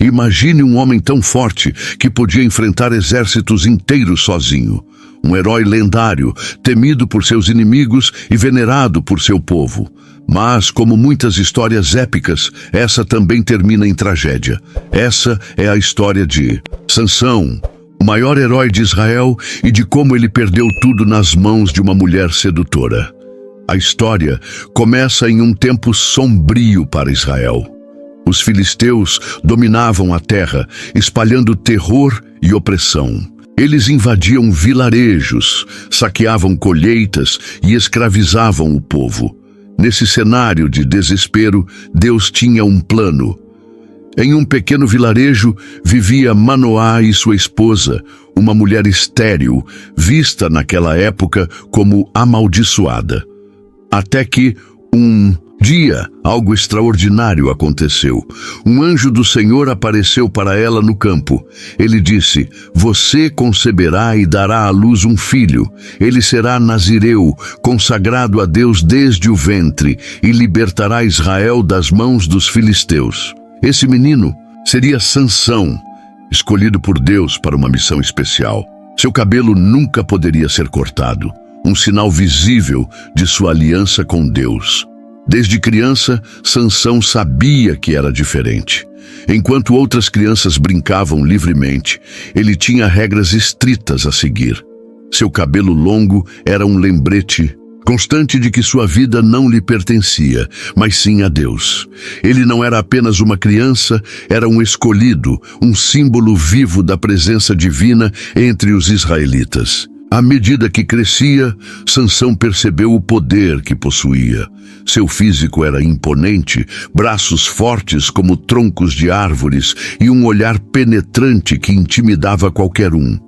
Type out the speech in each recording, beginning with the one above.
Imagine um homem tão forte que podia enfrentar exércitos inteiros sozinho. Um herói lendário, temido por seus inimigos e venerado por seu povo. Mas, como muitas histórias épicas, essa também termina em tragédia. Essa é a história de Sansão, o maior herói de Israel, e de como ele perdeu tudo nas mãos de uma mulher sedutora. A história começa em um tempo sombrio para Israel. Os filisteus dominavam a terra, espalhando terror e opressão. Eles invadiam vilarejos, saqueavam colheitas e escravizavam o povo. Nesse cenário de desespero, Deus tinha um plano. Em um pequeno vilarejo vivia Manoá e sua esposa, uma mulher estéril, vista naquela época como amaldiçoada. Até que, um dia, algo extraordinário aconteceu. Um anjo do Senhor apareceu para ela no campo. Ele disse: "Você conceberá e dará à luz um filho. Ele será nazireu, consagrado a Deus desde o ventre, e libertará Israel das mãos dos filisteus." Esse menino seria Sansão, escolhido por Deus para uma missão especial. Seu cabelo nunca poderia ser cortado, um sinal visível de sua aliança com Deus. Desde criança, Sansão sabia que era diferente. Enquanto outras crianças brincavam livremente, ele tinha regras estritas a seguir. Seu cabelo longo era um lembrete constante de que sua vida não lhe pertencia, mas sim a Deus. Ele não era apenas uma criança, era um escolhido, um símbolo vivo da presença divina entre os israelitas. À medida que crescia, Sansão percebeu o poder que possuía. Seu físico era imponente, braços fortes como troncos de árvores e um olhar penetrante que intimidava qualquer um.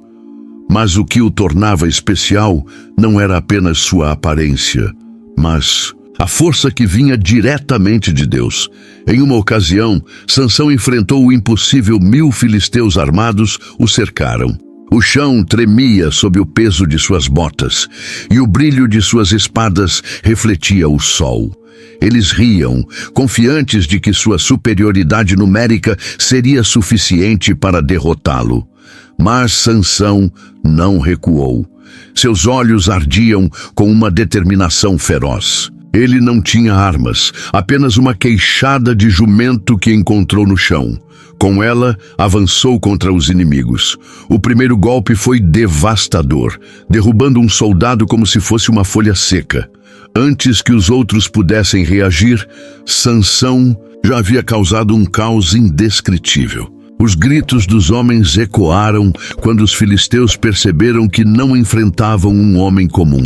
Mas o que o tornava especial não era apenas sua aparência, mas a força que vinha diretamente de Deus. Em uma ocasião, Sansão enfrentou o impossível. 1000 filisteus armados o cercaram. O chão tremia sob o peso de suas botas, e o brilho de suas espadas refletia o sol. Eles riam, confiantes de que sua superioridade numérica seria suficiente para derrotá-lo. Mas Sansão não recuou. Seus olhos ardiam com uma determinação feroz. Ele não tinha armas, apenas uma queixada de jumento que encontrou no chão. Com ela, avançou contra os inimigos. O primeiro golpe foi devastador, derrubando um soldado como se fosse uma folha seca. Antes que os outros pudessem reagir, Sansão já havia causado um caos indescritível. Os gritos dos homens ecoaram quando os filisteus perceberam que não enfrentavam um homem comum.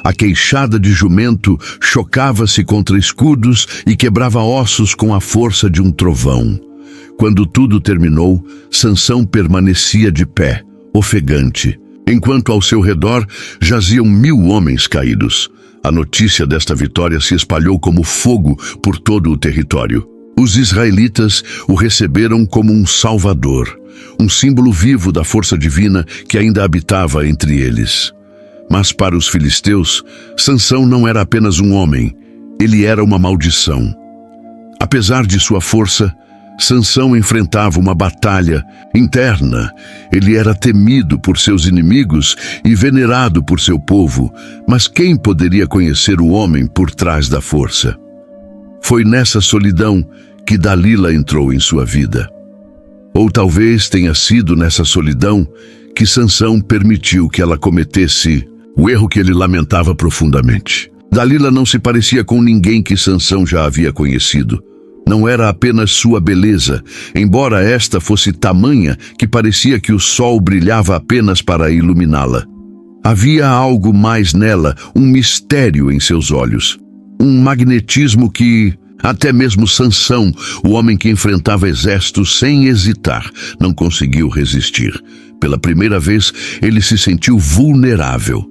A queixada de jumento chocava-se contra escudos e quebrava ossos com a força de um trovão. Quando tudo terminou, Sansão permanecia de pé, ofegante, enquanto ao seu redor jaziam 1000 homens caídos. A notícia desta vitória se espalhou como fogo por todo o território. Os israelitas o receberam como um salvador, um símbolo vivo da força divina que ainda habitava entre eles. Mas para os filisteus, Sansão não era apenas um homem, ele era uma maldição. Apesar de sua força, Sansão enfrentava uma batalha interna. Ele era temido por seus inimigos e venerado por seu povo, mas quem poderia conhecer o homem por trás da força? Foi nessa solidão que Dalila entrou em sua vida. Ou talvez tenha sido nessa solidão que Sansão permitiu que ela cometesse o erro que ele lamentava profundamente. Dalila não se parecia com ninguém que Sansão já havia conhecido. Não era apenas sua beleza, embora esta fosse tamanha que parecia que o sol brilhava apenas para iluminá-la. Havia algo mais nela, um mistério em seus olhos, um magnetismo que até mesmo Sansão, o homem que enfrentava exércitos sem hesitar, não conseguiu resistir. Pela primeira vez, ele se sentiu vulnerável.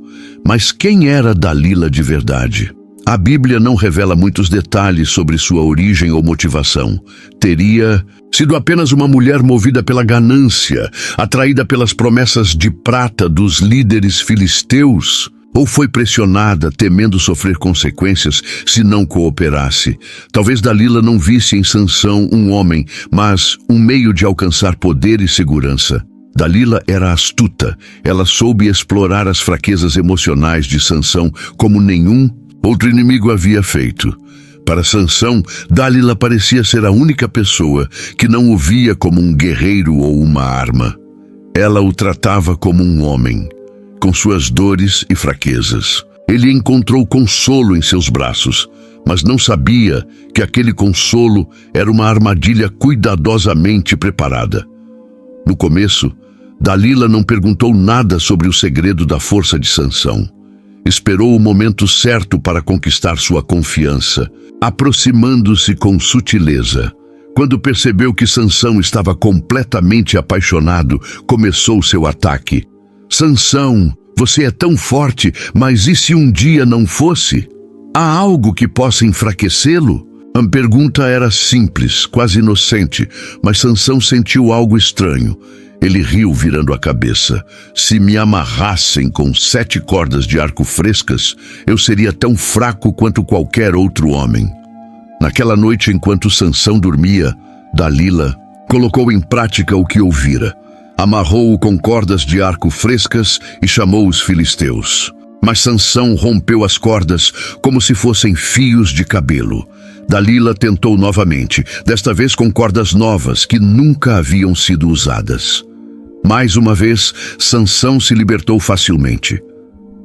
Mas quem era Dalila de verdade? A Bíblia não revela muitos detalhes sobre sua origem ou motivação. Teria sido apenas uma mulher movida pela ganância, atraída pelas promessas de prata dos líderes filisteus? Ou foi pressionada, temendo sofrer consequências se não cooperasse. Talvez Dalila não visse em Sansão um homem, mas um meio de alcançar poder e segurança. Dalila era astuta. Ela soube explorar as fraquezas emocionais de Sansão como nenhum outro inimigo havia feito. Para Sansão, Dalila parecia ser a única pessoa que não o via como um guerreiro ou uma arma. Ela o tratava como um homem, com suas dores e fraquezas. Ele encontrou consolo em seus braços, mas não sabia que aquele consolo era uma armadilha cuidadosamente preparada. No começo, Dalila não perguntou nada sobre o segredo da força de Sansão. Esperou o momento certo para conquistar sua confiança, aproximando-se com sutileza. Quando percebeu que Sansão estava completamente apaixonado, começou seu ataque. Sansão, você é tão forte, mas e se um dia não fosse? Há algo que possa enfraquecê-lo? A pergunta era simples, quase inocente, mas Sansão sentiu algo estranho. Ele riu virando a cabeça. Se me amarrassem com 7 cordas de arco frescas, eu seria tão fraco quanto qualquer outro homem. Naquela noite, enquanto Sansão dormia, Dalila colocou em prática o que ouvira. Amarrou-o com cordas de arco frescas e chamou os filisteus. Mas Sansão rompeu as cordas como se fossem fios de cabelo. Dalila tentou novamente, desta vez com cordas novas que nunca haviam sido usadas. Mais uma vez, Sansão se libertou facilmente.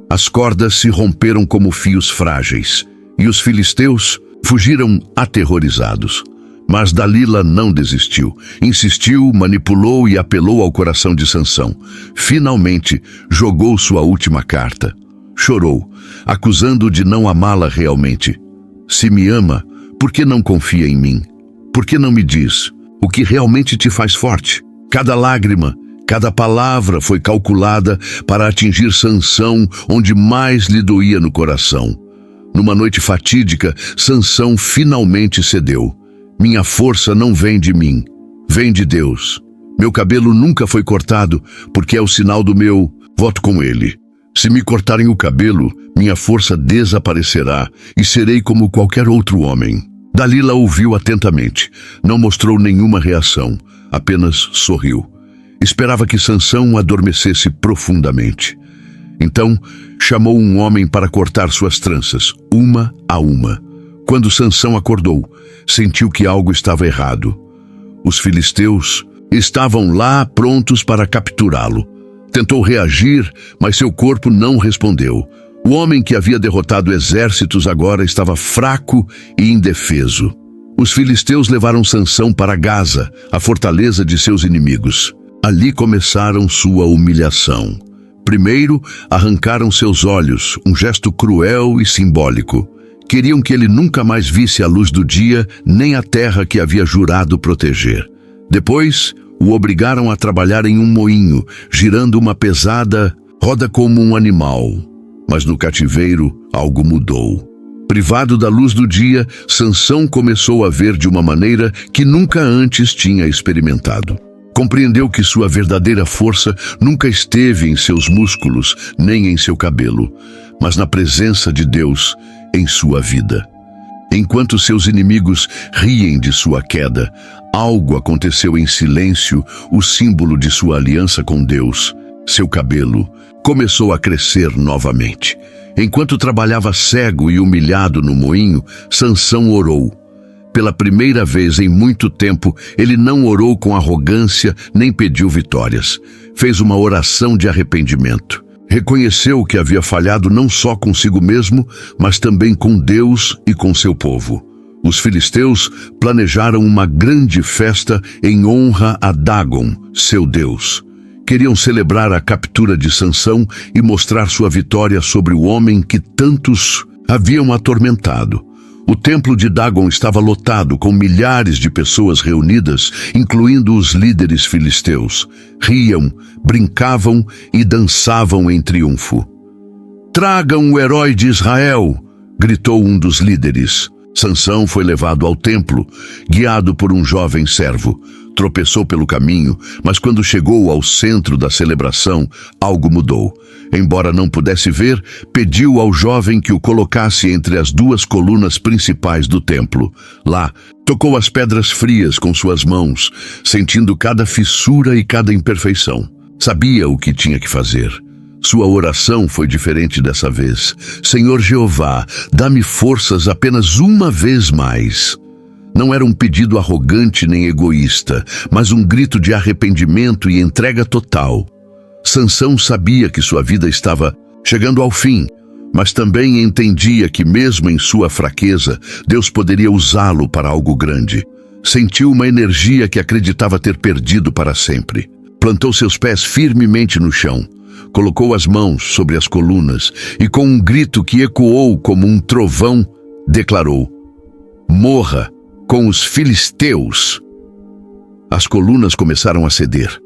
As cordas se romperam como fios frágeis, e os filisteus fugiram aterrorizados. Mas Dalila não desistiu. Insistiu, manipulou e apelou ao coração de Sansão. Finalmente, jogou sua última carta. Chorou, acusando-o de não amá-la realmente. Se me ama, por que não confia em mim? Por que não me diz o que realmente te faz forte? Cada lágrima, cada palavra foi calculada para atingir Sansão onde mais lhe doía no coração. Numa noite fatídica, Sansão finalmente cedeu. Minha força não vem de mim, vem de Deus. Meu cabelo nunca foi cortado, porque é o sinal do meu voto com ele. Se me cortarem o cabelo, minha força desaparecerá e serei como qualquer outro homem. Dalila ouviu atentamente. Não mostrou nenhuma reação, apenas sorriu. Esperava que Sansão adormecesse profundamente. Então, chamou um homem para cortar suas tranças, uma a uma. Quando Sansão acordou, sentiu que algo estava errado. Os filisteus estavam lá prontos para capturá-lo. Tentou reagir, mas seu corpo não respondeu. O homem que havia derrotado exércitos agora estava fraco e indefeso. Os filisteus levaram Sansão para Gaza, a fortaleza de seus inimigos. Ali começaram sua humilhação. Primeiro, arrancaram seus olhos, um gesto cruel e simbólico. Queriam que ele nunca mais visse a luz do dia, nem a terra que havia jurado proteger. Depois, o obrigaram a trabalhar em um moinho, girando uma pesada roda como um animal. Mas no cativeiro, algo mudou. Privado da luz do dia, Sansão começou a ver de uma maneira que nunca antes tinha experimentado. Compreendeu que sua verdadeira força nunca esteve em seus músculos, nem em seu cabelo, mas na presença de Deus em sua vida. Enquanto seus inimigos riem de sua queda, algo aconteceu em silêncio, o símbolo de sua aliança com Deus. Seu cabelo começou a crescer novamente. Enquanto trabalhava cego e humilhado no moinho, Sansão orou. Pela primeira vez em muito tempo, ele não orou com arrogância nem pediu vitórias. Fez uma oração de arrependimento. Reconheceu que havia falhado não só consigo mesmo, mas também com Deus e com seu povo. Os filisteus planejaram uma grande festa em honra a Dagon, seu Deus. Queriam celebrar a captura de Sansão e mostrar sua vitória sobre o homem que tantos haviam atormentado. O templo de Dagon estava lotado com milhares de pessoas reunidas, incluindo os líderes filisteus. Riam, brincavam e dançavam em triunfo. "Tragam o herói de Israel!" gritou um dos líderes. Sansão foi levado ao templo, guiado por um jovem servo. tropeçou pelo caminho, mas quando chegou ao centro da celebração, algo mudou. Embora não pudesse ver, pediu ao jovem que o colocasse entre as duas colunas principais do templo. Lá, tocou as pedras frias com suas mãos, sentindo cada fissura e cada imperfeição. Sabia o que tinha que fazer. Sua oração foi diferente dessa vez. Senhor Jeová, dá-me forças apenas uma vez mais. Não era um pedido arrogante nem egoísta, mas um grito de arrependimento e entrega total. Sansão sabia que sua vida estava chegando ao fim, mas também entendia que mesmo em sua fraqueza, Deus poderia usá-lo para algo grande. Sentiu uma energia que acreditava ter perdido para sempre. Plantou seus pés firmemente no chão, colocou as mãos sobre as colunas e com um grito que ecoou como um trovão, declarou: morra com os filisteus. As colunas começaram a ceder.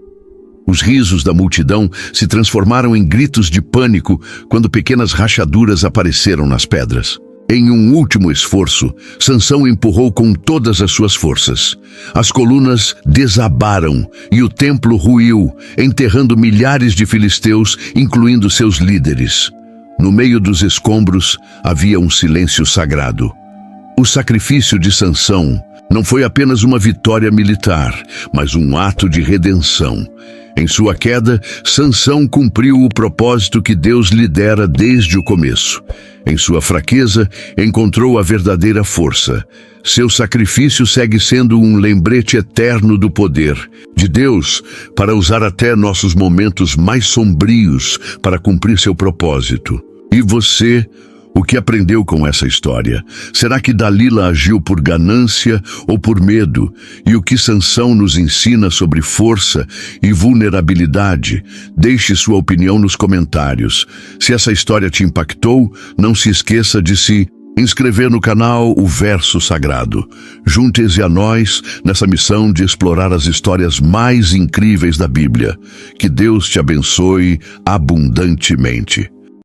Os risos da multidão se transformaram em gritos de pânico quando pequenas rachaduras apareceram nas pedras. Em um último esforço, Sansão empurrou com todas as suas forças. As colunas desabaram e o templo ruiu, enterrando milhares de filisteus, incluindo seus líderes. No meio dos escombros havia um silêncio sagrado. O sacrifício de Sansão não foi apenas uma vitória militar, mas um ato de redenção. Em sua queda, Sansão cumpriu o propósito que Deus lhe dera desde o começo. Em sua fraqueza, encontrou a verdadeira força. Seu sacrifício segue sendo um lembrete eterno do poder de Deus para usar até nossos momentos mais sombrios para cumprir seu propósito. E você, o que aprendeu com essa história? Será que Dalila agiu por ganância ou por medo? E o que Sansão nos ensina sobre força e vulnerabilidade? Deixe sua opinião nos comentários. Se essa história te impactou, não se esqueça de se inscrever no canal O Verso Sagrado. Junte-se a nós nessa missão de explorar as histórias mais incríveis da Bíblia. Que Deus te abençoe abundantemente.